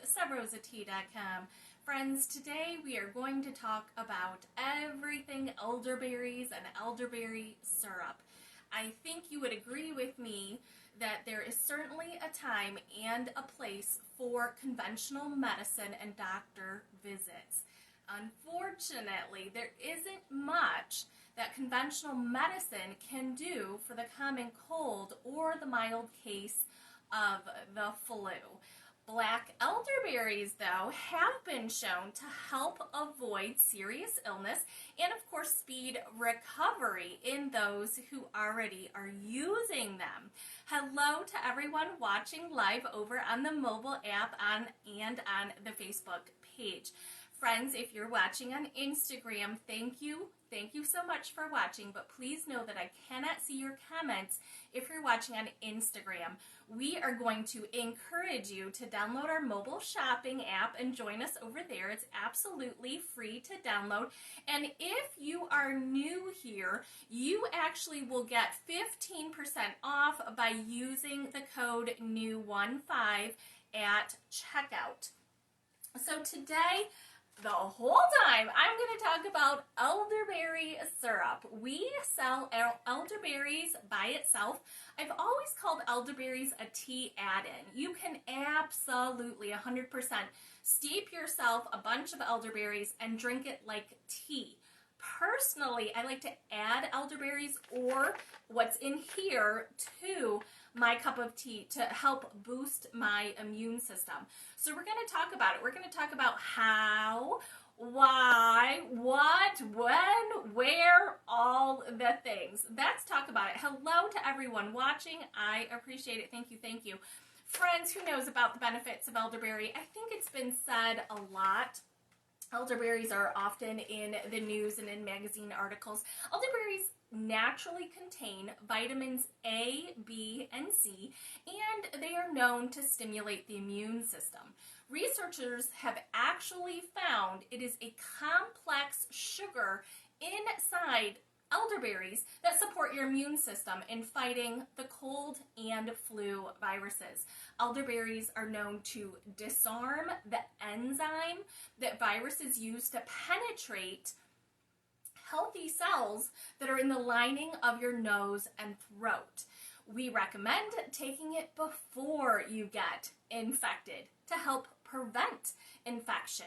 SubRosaTea.com. Friends, today we are going to talk about everything elderberries and elderberry syrup. I think you would agree with me that there is certainly a time and a place for conventional medicine and doctor visits. Unfortunately, there isn't much that conventional medicine can do for the common cold or the mild case of the flu. Black elderberries, though, have been shown to help avoid serious illness and, of course, speed recovery in those who already are using them. Hello to everyone watching live over on the mobile app and on the Facebook page. Friends, if you're watching on Instagram, thank you. Thank you so much for watching, but please know that I cannot see your comments if you're watching on Instagram. We are going to encourage you to download our mobile shopping app and join us over there. It's absolutely free to download. And if you are new here, you actually will get 15% off by using the code NEW15 at checkout. So today, the whole time, I'm going to talk about elderberry syrup. We sell elderberries by itself. I've always called elderberries a tea add-in. You can absolutely 100% steep yourself a bunch of elderberries and drink it like tea. Personally, I like to add elderberries or what's in here to my cup of tea to help boost my immune system. So we're going to talk about it. We're going to talk about how, why, what, when, where, all the things. Let's talk about it. Hello to everyone watching. I appreciate it. Thank you. Thank you. Friends, who knows about the benefits of elderberry? I think it's been said a lot. Elderberries are often in the news and in magazine articles. Elderberries naturally contain vitamins A, B, and C, and they are known to stimulate the immune system. Researchers have actually found it is a complex sugar inside elderberries that support your immune system in fighting the cold and flu viruses. Elderberries are known to disarm the enzyme that viruses use to penetrate healthy cells that are in the lining of your nose and throat. We recommend taking it before you get infected to help prevent infection.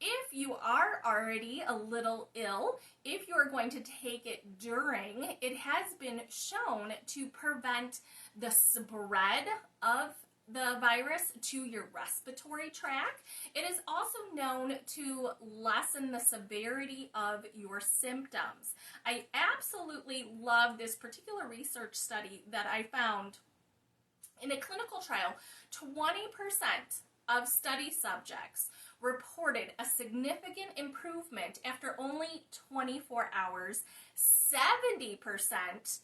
If you are already a little ill, if you're going to take it during, it has been shown to prevent the spread of the virus to your respiratory tract. It is also known to lessen the severity of your symptoms. I absolutely love this particular research study that I found. In a clinical trial, 20% of study subjects reported a significant improvement after only 24 hours. 70%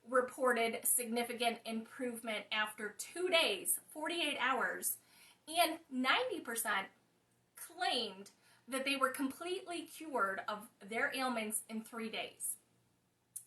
reported significant improvement after 2 days, 48 hours, and 90% claimed that they were completely cured of their ailments in 3 days.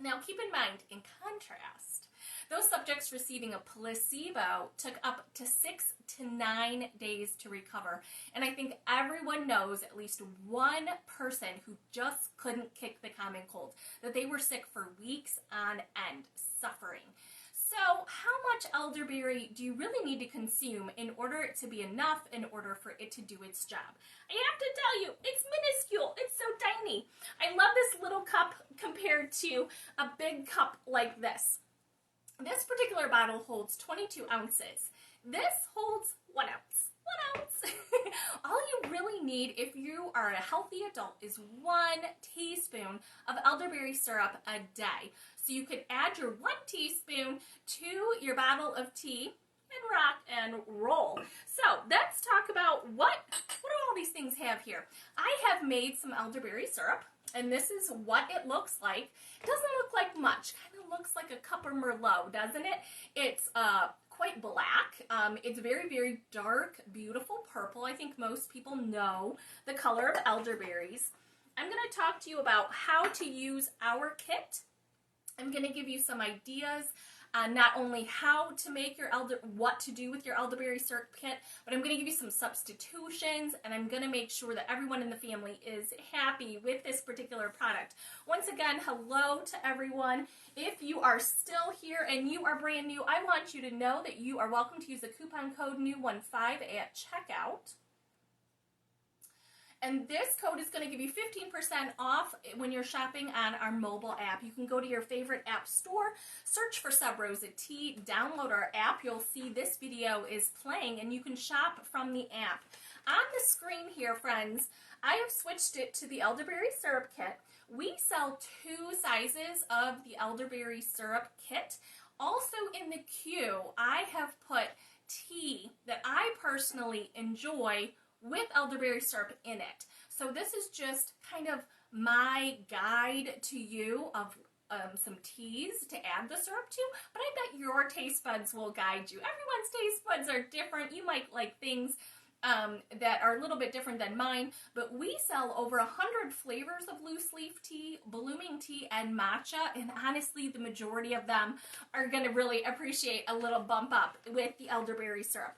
Now, keep in mind, in contrast, those subjects receiving a placebo took up to 6 to 9 days to recover. And I think everyone knows at least one person who just couldn't kick the common cold, that they were sick for weeks on end, suffering. So how much elderberry do you really need to consume in order to be enough, in order for it to do its job? I have to tell you, it's minuscule. It's so tiny. I love this little cup compared to a big cup like this. This particular bottle holds 22 ounces. This holds 1 ounce. 1 ounce. All you really need if you are a healthy adult is 1 teaspoon of elderberry syrup a day. So you could add your 1 teaspoon to your bottle of tea and rock and roll. So let's talk about what do all these things have here. I have made some elderberry syrup, and this is what it looks like. It doesn't look like much. Kind of looks like a cup of Merlot, doesn't it? It's quite black. It's very, very dark, beautiful purple. I think most people know the color of elderberries. I'm going to talk to you about how to use our kit. I'm going to give you some ideas on not only how to make your what to do with your elderberry syrup kit, but I'm going to give you some substitutions, and I'm going to make sure that everyone in the family is happy with this particular product. Once again, hello to everyone. If you are still here and you are brand new, I want you to know that you are welcome to use the coupon code NEW15 at checkout. And this code is going to give you 15% off when you're shopping on our mobile app. You can go to your favorite app store, search for Sub Rosa Tea, download our app. You'll see this video is playing, and you can shop from the app. On the screen here, friends, I have switched it to the Elderberry Syrup Kit. We sell 2 sizes of the Elderberry Syrup Kit. Also in the queue, I have put tea that I personally enjoy with elderberry syrup in it. So this is just kind of my guide to you of some teas to add the syrup to, but I bet your taste buds will guide you. Everyone's taste buds are different. You might like things that are a little bit different than mine, but we sell over 100 flavors of loose leaf tea, blooming tea, and matcha, and honestly, the majority of them are going to really appreciate a little bump up with the elderberry syrup.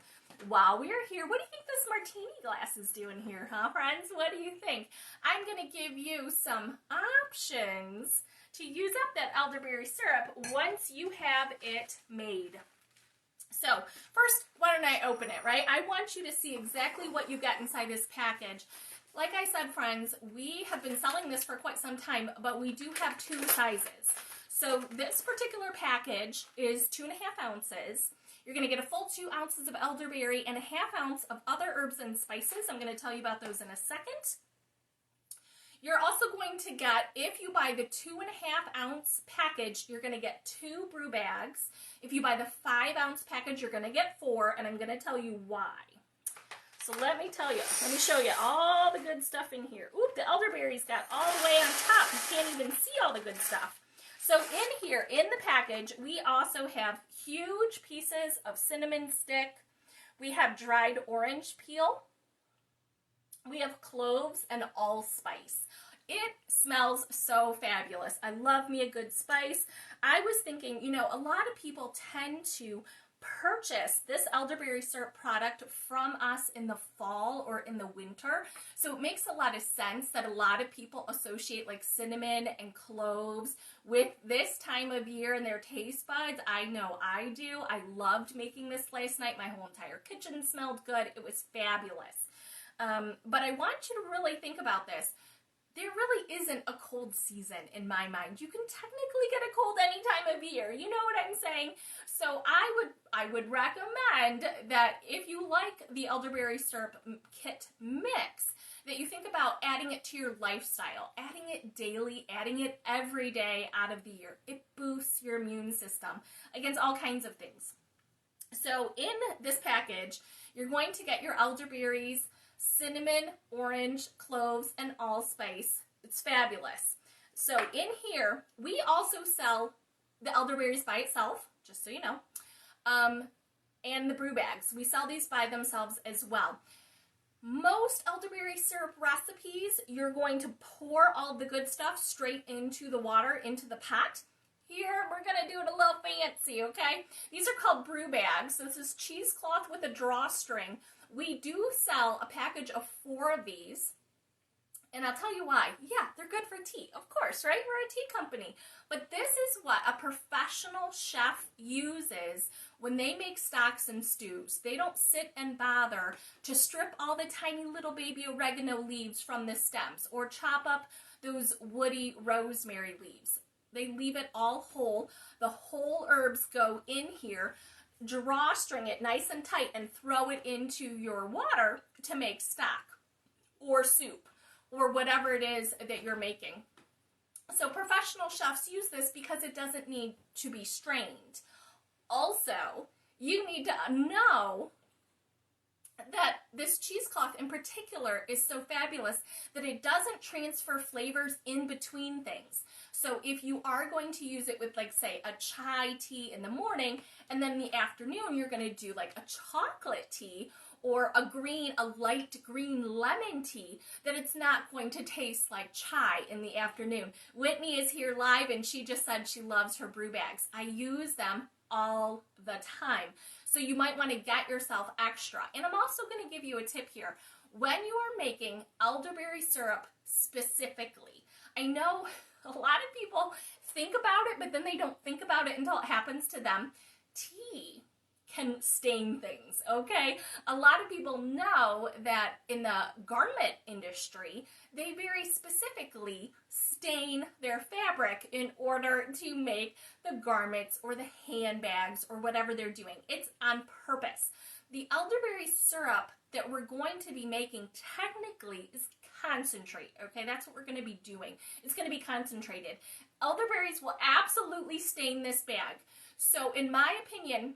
While we're here, what do you think this martini glass is doing here, huh, friends? What do you think? I'm going to give you some options to use up that elderberry syrup once you have it made. So, first, why don't I open it, right? I want you to see exactly what you got inside this package. Like I said, friends, we have been selling this for quite some time, but we do have 2 sizes. So, this particular package is 2.5 ounces. You're going to get a full 2 ounces of elderberry and a 1/2 ounce of other herbs and spices. I'm going to tell you about those in a second. You're also going to get, if you buy the 2.5 ounce package, you're going to get 2 brew bags. If you buy the 5 ounce package, you're going to get 4, and I'm going to tell you why. So let me show you all the good stuff in here. Oop, the elderberries got all the way on top. You can't even see all the good stuff. So in here, in the package, we also have huge pieces of cinnamon stick. We have dried orange peel. We have cloves and allspice. It smells so fabulous. I love me a good spice. I was thinking, you know, a lot of people tend to purchase this elderberry syrup product from us in the fall or in the winter. So it makes a lot of sense that a lot of people associate like cinnamon and cloves with this time of year in their taste buds. I know I do. I loved making this last night. My whole entire kitchen smelled good. It was fabulous. But I want you to really think about this. There really isn't a cold season in my mind. You can technically get a cold any time of year. You know what I'm saying? So I would recommend that if you like the elderberry syrup kit mix, that you think about adding it to your lifestyle, adding it daily, adding it every day out of the year. It boosts your immune system against all kinds of things. So in this package, you're going to get your elderberries, cinnamon, orange, cloves, and allspice. It's fabulous. So in here, we also sell the elderberries by itself, just so you know, and the brew bags. We sell these by themselves as well. Most elderberry syrup recipes, you're going to pour all the good stuff straight into the water, into the pot. Here, we're going to do it a little fancy, okay? These are called brew bags. This is cheesecloth with a drawstring. We do sell a package of 4 of these, and I'll tell you why. Yeah, they're good for tea, of course, right? We're a tea company. But this is what a professional chef uses when they make stocks and stews. They don't sit and bother to strip all the tiny little baby oregano leaves from the stems or chop up those woody rosemary leaves. They leave it all whole. The whole herbs go in here. Drawstring it nice and tight and throw it into your water to make stock or soup or whatever it is that you're making. So professional chefs use this because it doesn't need to be strained. Also, you need to know that this cheesecloth in particular is so fabulous that it doesn't transfer flavors in between things. So if you are going to use it with, like, say, a chai tea in the morning, and then in the afternoon you're going to do like a chocolate tea or a light green lemon tea, that it's not going to taste like chai in the afternoon. Whitney is here live, and she just said she loves her brew bags. I use them all the time. So you might want to get yourself extra. And I'm also going to give you a tip here. When you are making elderberry syrup specifically, I know a lot of people think about it, but then they don't think about it until it happens to them. Tea can stain things, okay? A lot of people know that in the garment industry, they very specifically stain their fabric in order to make the garments or the handbags or whatever they're doing. It's on purpose. The elderberry syrup that we're going to be making technically is concentrate, okay? That's what we're going to be doing. It's going to be concentrated. Elderberries will absolutely stain this bag. So in my opinion,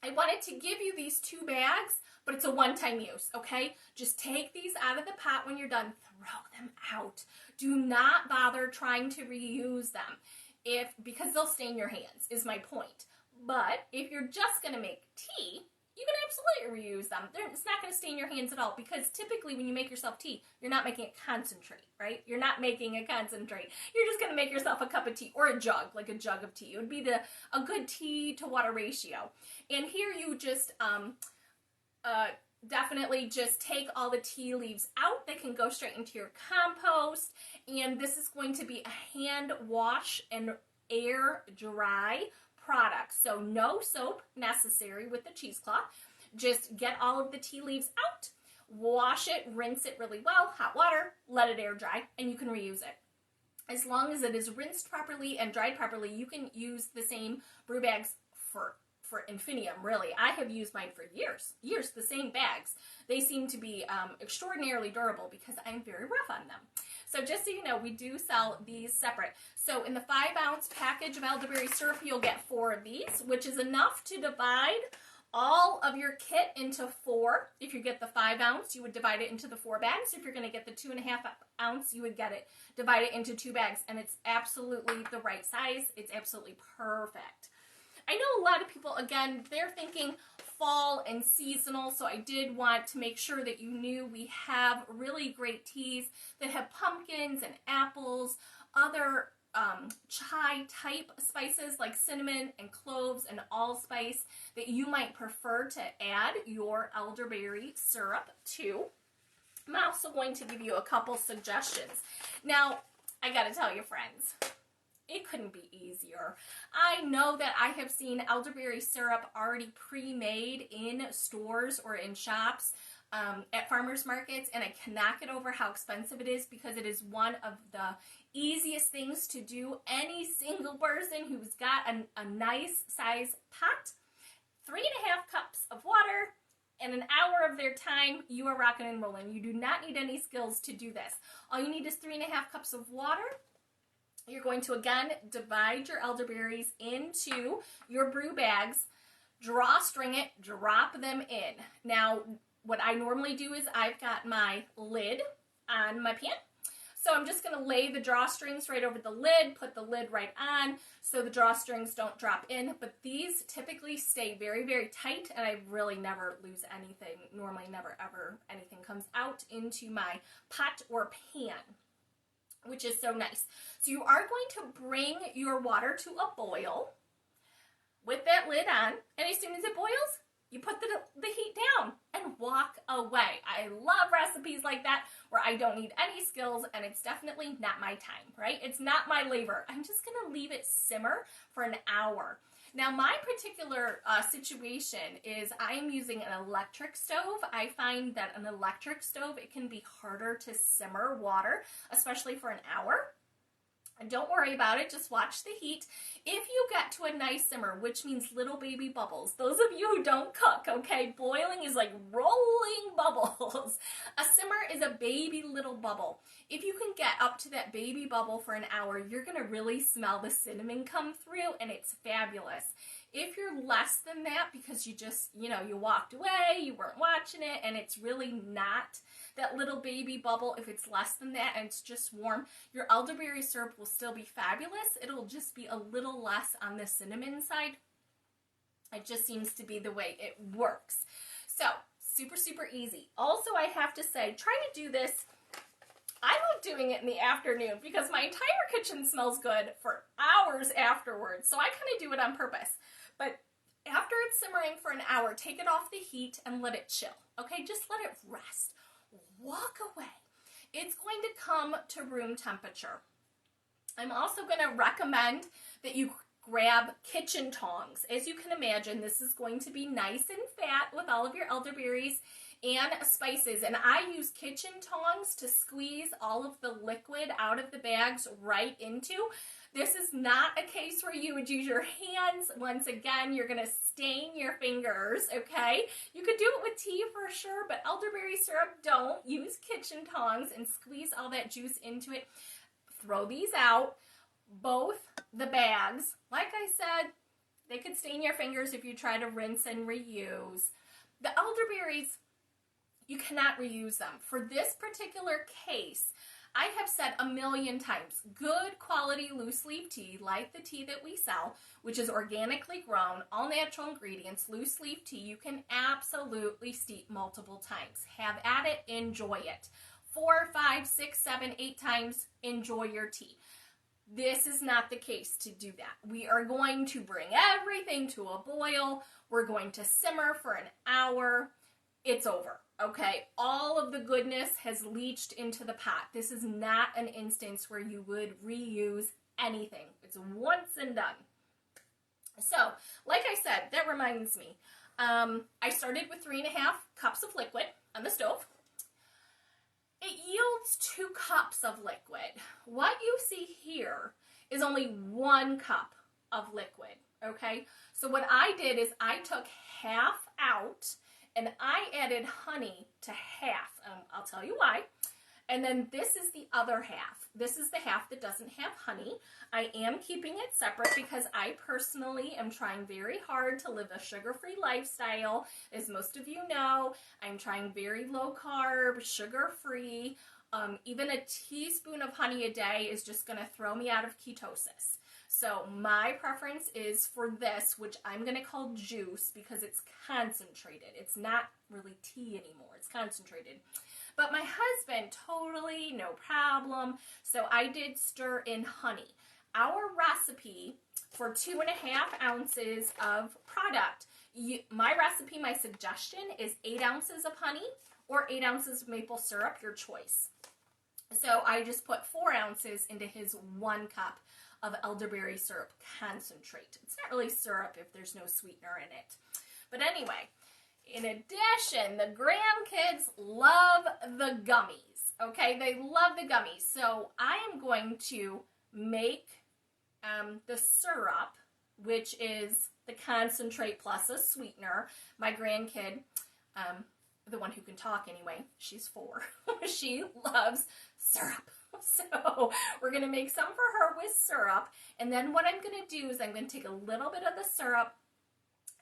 I wanted to give you these 2 bags, but it's a one-time use, okay? Just take these out of the pot when you're done. Throw them out. Do not bother trying to reuse them because they'll stain your hands, is my point. But if you're just going to make tea, you can absolutely reuse them. It's not going to stain your hands at all because typically when you make yourself tea, you're not making a concentrate, right? You're not making a concentrate. You're just going to make yourself a cup of tea or a jug, like a jug of tea. It would be a good tea to water ratio. And here you just definitely just take all the tea leaves out. They can go straight into your compost. And this is going to be a hand wash and air dry product. So no soap necessary with the cheesecloth. Just get all of the tea leaves out, wash it, rinse it really well, hot water, let it air dry, and you can reuse it. As long as it is rinsed properly and dried properly, you can use the same brew bags for infinitum, really. I have used mine for years, the same bags. They seem to be extraordinarily durable because I'm very rough on them. So just so you know, we do sell these separate. So in the 5-ounce package of elderberry syrup, you'll get 4 of these, which is enough to divide all of your kit into 4. If you get the 5-ounce, you would divide it into the 4 bags. If you're going to get the 2.5-ounce, you would divide it into 2 bags, and it's absolutely the right size. It's absolutely perfect. I know a lot of people, again, they're thinking fall and seasonal, so I did want to make sure that you knew we have really great teas that have pumpkins and apples, other chai type spices like cinnamon and cloves and allspice that you might prefer to add your elderberry syrup to. I'm also going to give you a couple suggestions. Now, I gotta tell you, friends, it couldn't be easier. I know that I have seen elderberry syrup already pre-made in stores or in shops at farmers markets, and I cannot get over how expensive it is because it is one of the easiest things to do. Any single person who's got a nice size pot, 3.5 cups of water, and an hour of their time, you are rocking and rolling. You do not need any skills to do this. All you need is 3.5 cups of water. You're going to, again, divide your elderberries into your brew bags, drawstring it, drop them in. Now, what I normally do is I've got my lid on my pan. So I'm just going to lay the drawstrings right over the lid, put the lid right on so the drawstrings don't drop in. But these typically stay very, very tight, and I really never lose anything. Normally never ever anything comes out into my pot or pan, which is so nice. So you are going to bring your water to a boil with that lid on, and as soon as it boils, you put the heat down and walk away. I love recipes like that where I don't need any skills, and it's definitely not my time, right? It's not my labor. I'm just going to leave it simmer for an hour. Now, my particular situation is I'm using an electric stove. I find that an electric stove, it can be harder to simmer water, especially for an hour. And don't worry about it, just watch the heat. If you get to a nice simmer, which means little baby bubbles, those of you who don't cook, okay, boiling is like rolling bubbles. A simmer is a baby little bubble. If you can get up to that baby bubble for an hour, you're gonna really smell the cinnamon come through, and it's fabulous. If you're less than that because you just, you walked away, you weren't watching it, and it's really not that little baby bubble, if it's less than that and it's just warm, your elderberry syrup will still be fabulous. It'll just be a little less on the cinnamon side. It just seems to be the way it works. So, super, super easy. Also, I have to say, try to do this. I love doing it in the afternoon because my entire kitchen smells good for hours afterwards. So I kind of do it on purpose. But after it's simmering for an hour, take it off the heat and let it chill. Okay, just let it rest. Walk away. It's going to come to room temperature. I'm also going to recommend that you grab kitchen tongs. As you can imagine, this is going to be nice and fat with all of your elderberries and spices. And I use kitchen tongs to squeeze all of the liquid out of the bags right into. This is not a case where you would use your hands. Once again, you're going to stain your fingers, okay? You could do it with tea for sure, but elderberry syrup, don't. Use kitchen tongs and squeeze all that juice into it. Throw these out. Both the bags, like I said, they could stain your fingers if you try to rinse and reuse. The elderberries, you cannot reuse them. For this particular case, I have said a million times, good quality loose leaf tea, like the tea that we sell, which is organically grown, all natural ingredients, loose leaf tea, you can absolutely steep multiple times. Have at it, enjoy it. 4, 5, 6, 7, 8 times, enjoy your tea. This is not the case to do that. We are going to bring everything to a boil. We're going to simmer for an hour. It's over, okay? All of the goodness has leached into the pot. This is not an instance where you would reuse anything. It's once and done. So, like I said, that reminds me. I started with 3.5 cups of liquid on the stove. It yields 2 cups of liquid. What you see here is only 1 cup of liquid, okay? So what I did is I took half out and I added honey to half. I'll tell you why. And then this is the other half. This is the half that doesn't have honey. I am keeping it separate because I personally am trying very hard to live a sugar-free lifestyle. As most of you know, I'm trying very low carb, sugar-free. Even a teaspoon of honey a day is just going to throw me out of ketosis. So my preference is for this, which I'm going to call juice because it's concentrated. It's not really tea anymore. It's concentrated. But my husband, totally no problem. So I did stir in honey. Our recipe for 2.5 ounces of product, my recipe, my suggestion is 8 ounces of honey or 8 ounces of maple syrup, your choice. So I just put 4 ounces into his 1 cup of elderberry syrup concentrate. It's not really syrup if there's no sweetener in it. But anyway, in addition, the grandkids love the gummies, okay? They love the gummies. So I am going to make the syrup, which is the concentrate plus a sweetener. My grandkid, the one who can talk anyway, she's 4. She loves syrup. So we're going to make some for her with syrup. And then what I'm going to do is I'm going to take a little bit of the syrup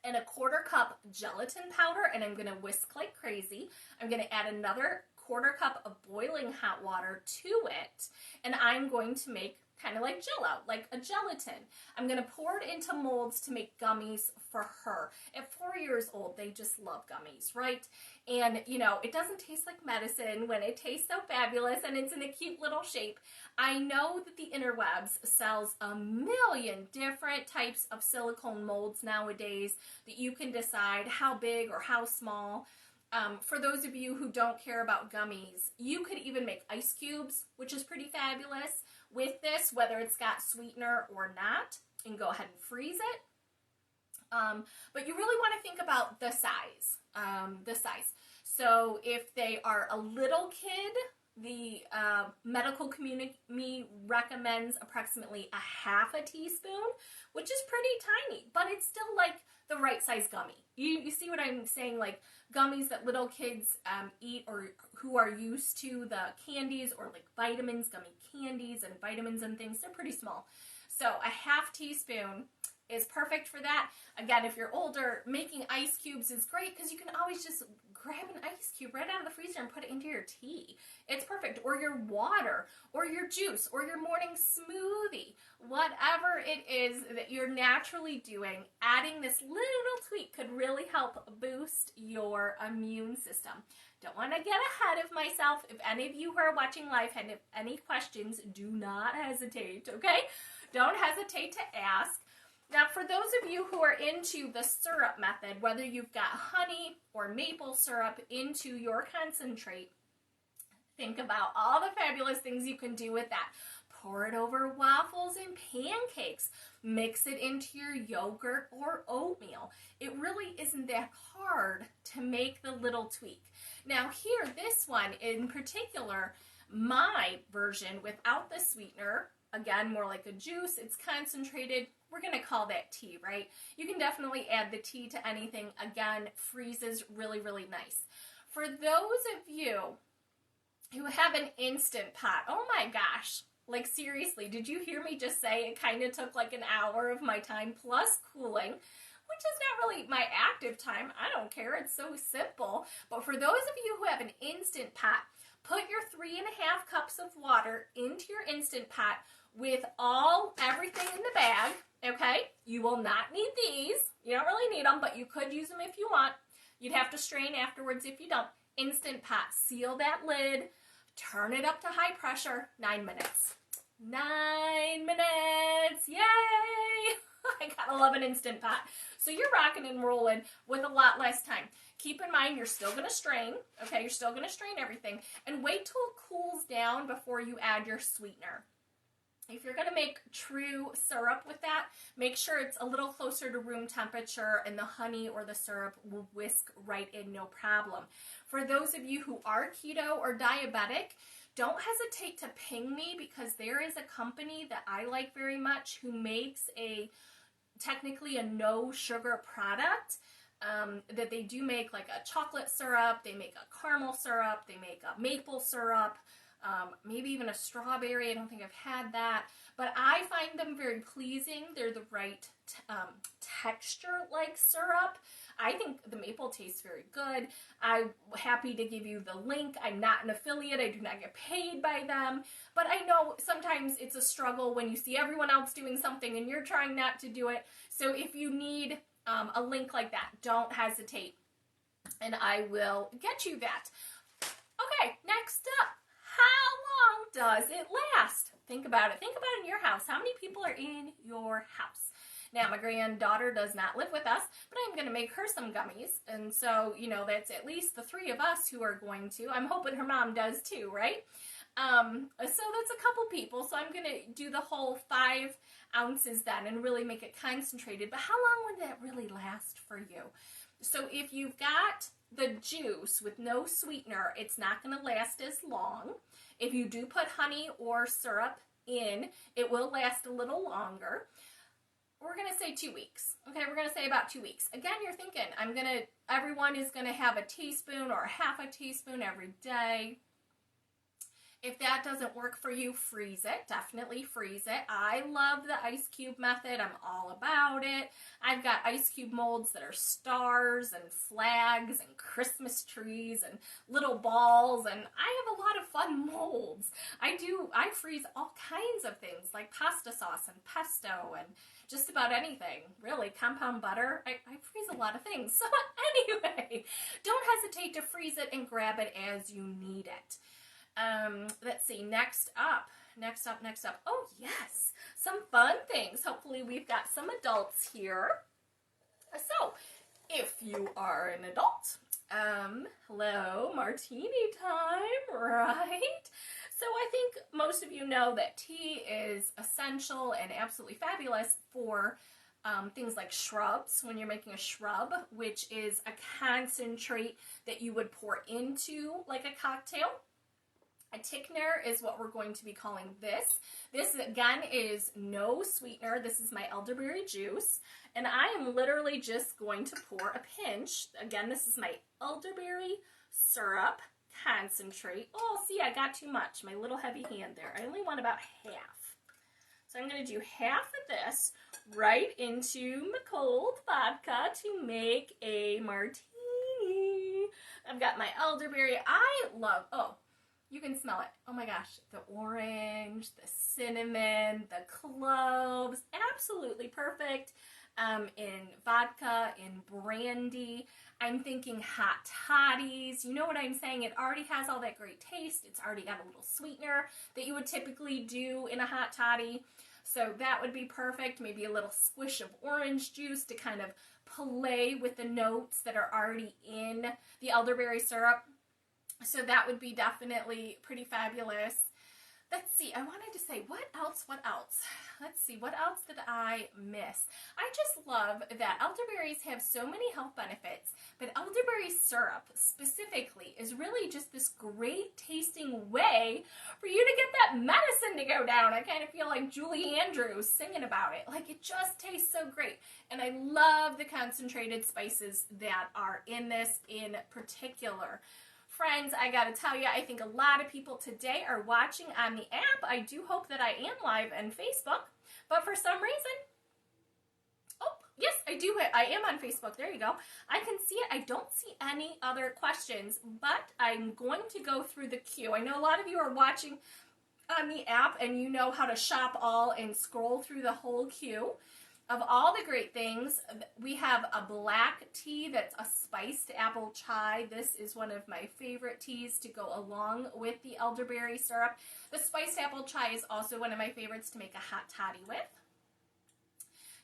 and a 1/4 cup gelatin powder, and I'm going to whisk like crazy. I'm going to add another 1/4 cup of boiling hot water to it, and I'm going to make kind of like Jell-O, like a gelatin. I'm going to pour it into molds to make gummies for her. At 4 years old, they just love gummies, right? And, you know, it doesn't taste like medicine when it tastes so fabulous and it's in a cute little shape. I know that the interwebs sells a million different types of silicone molds nowadays that you can decide how big or how small. For those of you who don't care about gummies, you could even make ice cubes, which is pretty fabulous with this, whether it's got sweetener or not, and go ahead and freeze it. But you really want to think about the size. So if they are a little kid, the medical community recommends approximately a 1/2 teaspoon, which is pretty tiny, but it's still like the right size gummy. You see what I'm saying? Like gummies that little kids eat, or who are used to the candies, or like vitamins, gummy candies and vitamins and things, they're pretty small. So a 1/2 teaspoon is perfect for that. Again, if you're older, making ice cubes is great because you can always just grab an ice cube right out of the freezer and put it into your tea. It's perfect. Or your water, or your juice, or your morning smoothie. Whatever it is that you're naturally doing, adding this little tweak could really help boost your immune system. Don't want to get ahead of myself. If any of you who are watching live have any questions, do not hesitate, okay? Don't hesitate to ask. Now, for those of you who are into the syrup method, whether you've got honey or maple syrup into your concentrate, think about all the fabulous things you can do with that. Pour it over waffles and pancakes. Mix it into your yogurt or oatmeal. It really isn't that hard to make the little tweak. Now here, this one in particular, my version without the sweetener, again, more like a juice, it's concentrated. We're going to call that tea, right? You can definitely add the tea to anything. Again, freezes really, really nice. For those of you who have an Instant Pot, oh my gosh, like seriously, did you hear me just say it kind of took like an hour of my time plus cooling, which is not really my active time. I don't care. It's so simple. But for those of you who have an Instant Pot, put your 3.5 cups of water into your Instant Pot with everything in the bag, okay? You will not need these. You don't really need them, but you could use them if you want. You'd have to strain afterwards if you don't. Instant Pot, seal that lid, turn it up to high pressure, 9 minutes. 9 minutes, yay! I gotta love an Instant Pot. So you're rocking and rolling with a lot less time. Keep in mind, you're still gonna strain, okay? You're still gonna strain everything. And wait till it cools down before you add your sweetener. If you're going to make true syrup with that, make sure it's a little closer to room temperature and the honey or the syrup will whisk right in, no problem. For those of you who are keto or diabetic, don't hesitate to ping me because there is a company that I like very much who makes technically a no sugar product. That they do make like a chocolate syrup, they make a caramel syrup, they make a maple syrup, maybe even a strawberry. I don't think I've had that, but I find them very pleasing. They're the right texture like syrup. I think the maple tastes very good. I'm happy to give you the link. I'm not an affiliate. I do not get paid by them, but I know sometimes it's a struggle when you see everyone else doing something and you're trying not to do it. So if you need a link like that, don't hesitate and I will get you that. Okay, next up. How long does it last? Think about it. Think about it in your house. How many people are in your house? Now, my granddaughter does not live with us, but I'm going to make her some gummies. And so, that's at least the 3 of us who are going to. I'm hoping her mom does too, right? So that's a couple people. So I'm going to do the whole 5 ounces then and really make it concentrated. But how long would that really last for you? So if you've got the juice with no sweetener, it's not going to last as long. If you do put honey or syrup in, it will last a little longer. We're going to say 2 weeks. Okay, we're going to say about 2 weeks. Again, you're thinking, everyone is going to have a teaspoon or half a teaspoon every day. If that doesn't work for you, freeze it. Definitely freeze it. I love the ice cube method. I'm all about it. I've got ice cube molds that are stars and flags and Christmas trees and little balls, and I have a lot of fun molds. I freeze all kinds of things like pasta sauce and pesto and just about anything. Really, compound butter. I freeze a lot of things. So anyway, don't hesitate to freeze it and grab it as you need it. Let's see, next up. Oh yes, some fun things. Hopefully we've got some adults here. So, if you are an adult, hello, martini time, right? So I think most of you know that tea is essential and absolutely fabulous for things like shrubs, when you're making a shrub, which is a concentrate that you would pour into like a cocktail. A thickener is what we're going to be calling this. This, again, is no sweetener. This is my elderberry juice. And I am literally just going to pour a pinch. Again, this is my elderberry syrup concentrate. Oh, see, I got too much. My little heavy hand there. I only want about half. So I'm going to do half of this right into my cold vodka to make a martini. I've got my elderberry. You can smell it. Oh my gosh, the orange, the cinnamon, the cloves, absolutely perfect in vodka, in brandy. I'm thinking hot toddies. You know what I'm saying? It already has all that great taste. It's already got a little sweetener that you would typically do in a hot toddy. So that would be perfect. Maybe a little squish of orange juice to kind of play with the notes that are already in the elderberry syrup. So that would be definitely pretty fabulous. Let's see, I wanted to say, what else? Let's see, what else did I miss? I just love that elderberries have so many health benefits, but elderberry syrup specifically is really just this great tasting way for you to get that medicine to go down. I kind of feel like Julie Andrews singing about it. Like, it just tastes so great. And I love the concentrated spices that are in this in particular. Friends, I gotta tell you, I think a lot of people today are watching on the app. I do hope that I am live on Facebook, but for some reason, oh, yes, I am on Facebook. There you go. I can see it. I don't see any other questions, but I'm going to go through the queue. I know a lot of you are watching on the app and you know how to shop all and scroll through the whole queue. Of all the great things, we have a black tea that's a spiced apple chai. This is one of my favorite teas to go along with the elderberry syrup. The spiced apple chai is also one of my favorites to make a hot toddy with.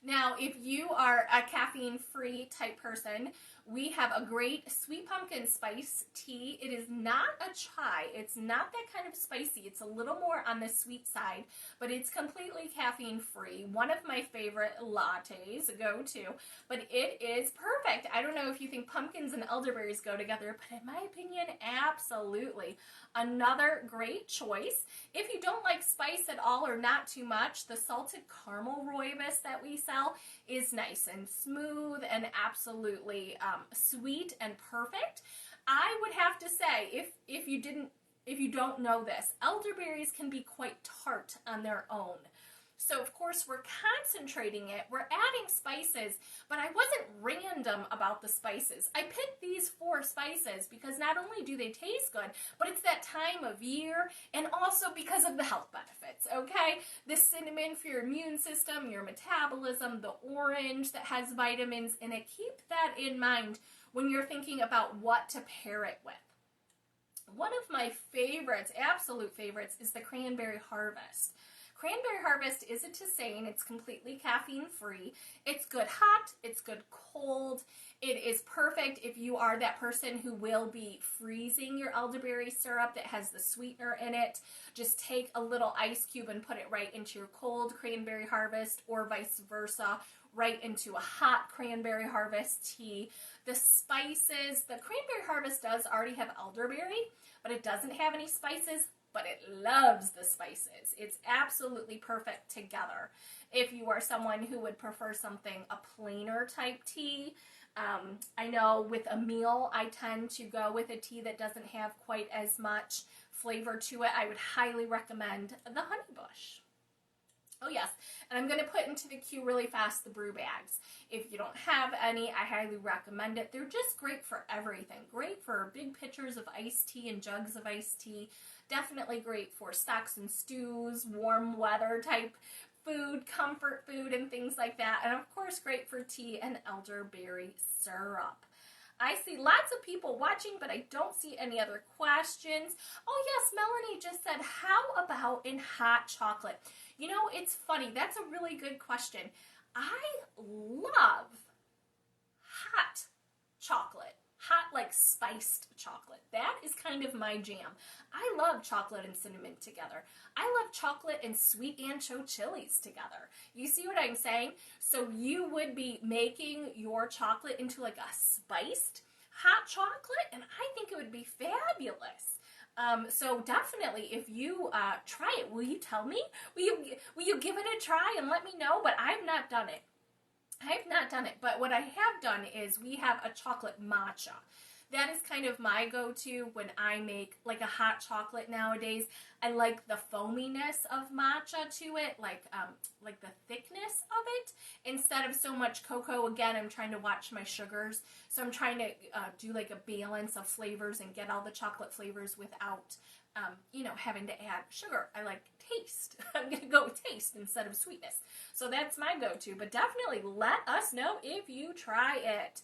Now, if you are a caffeine-free type person, we have a great sweet pumpkin spice tea. It is not a chai. It's not that kind of spicy. It's a little more on the sweet side, but it's completely caffeine-free. One of my favorite lattes, go-to, but it is perfect. I don't know if you think pumpkins and elderberries go together, but in my opinion, absolutely. Another great choice. If you don't like spice at all or not too much, the salted caramel rooibos that we sell is nice and smooth and absolutely sweet and perfect. I would have to say, if you don't know this, elderberries can be quite tart on their own. So of course we're concentrating it, we're adding spices, but I wasn't random about the spices. I picked these 4 spices because not only do they taste good, but it's that time of year and also because of the health benefits, okay? The cinnamon for your immune system, your metabolism, the orange that has vitamins in it. Keep that in mind when you're thinking about what to pair it with. One of my favorites, absolute favorites, is the Cranberry Harvest. Cranberry Harvest is a tisane. It's completely caffeine-free. It's good hot. It's good cold. It is perfect if you are that person who will be freezing your elderberry syrup that has the sweetener in it. Just take a little ice cube and put it right into your cold Cranberry Harvest, or vice versa, right into a hot Cranberry Harvest tea. The spices, the Cranberry Harvest does already have elderberry, but it doesn't have any spices, but it loves the spices. It's absolutely perfect together. If you are someone who would prefer something, a plainer type tea, I know with a meal, I tend to go with a tea that doesn't have quite as much flavor to it. I would highly recommend the Honeybush. Oh yes, and I'm going to put into the queue really fast the Brew Bags. If you don't have any, I highly recommend it. They're just great for everything. Great for big pitchers of iced tea and jugs of iced tea. Definitely great for stocks and stews, warm weather type food, comfort food, and things like that. And of course, great for tea and elderberry syrup. I see lots of people watching, but I don't see any other questions. Oh yes, Melanie just said, how about in hot chocolate? You know, it's funny. That's a really good question. I love hot chocolate. Hot, like spiced chocolate. That is kind of my jam. I love chocolate and cinnamon together. I love chocolate and sweet ancho chilies together. You see what I'm saying? So you would be making your chocolate into like a spiced hot chocolate, and I think it would be fabulous. So definitely, if you try it, will you tell me? Will you give it a try and let me know? But I've not done it. I've not done it, but what I have done is we have a chocolate matcha. That is kind of my go-to when I make like a hot chocolate nowadays. I like the foaminess of matcha to it, like the thickness of it, instead of so much cocoa. Again, I'm trying to watch my sugars, so I'm trying to do like a balance of flavors and get all the chocolate flavors without, having to add sugar. I like taste. I'm going to go with taste instead of sweetness. So that's my go-to, but definitely let us know if you try it.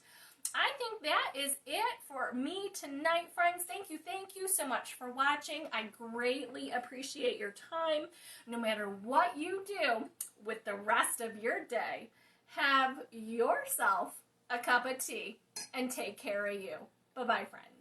I think that is it for me tonight, friends. Thank you so much for watching. I greatly appreciate your time. No matter what you do with the rest of your day, have yourself a cup of tea and take care of you. Bye-bye, friends.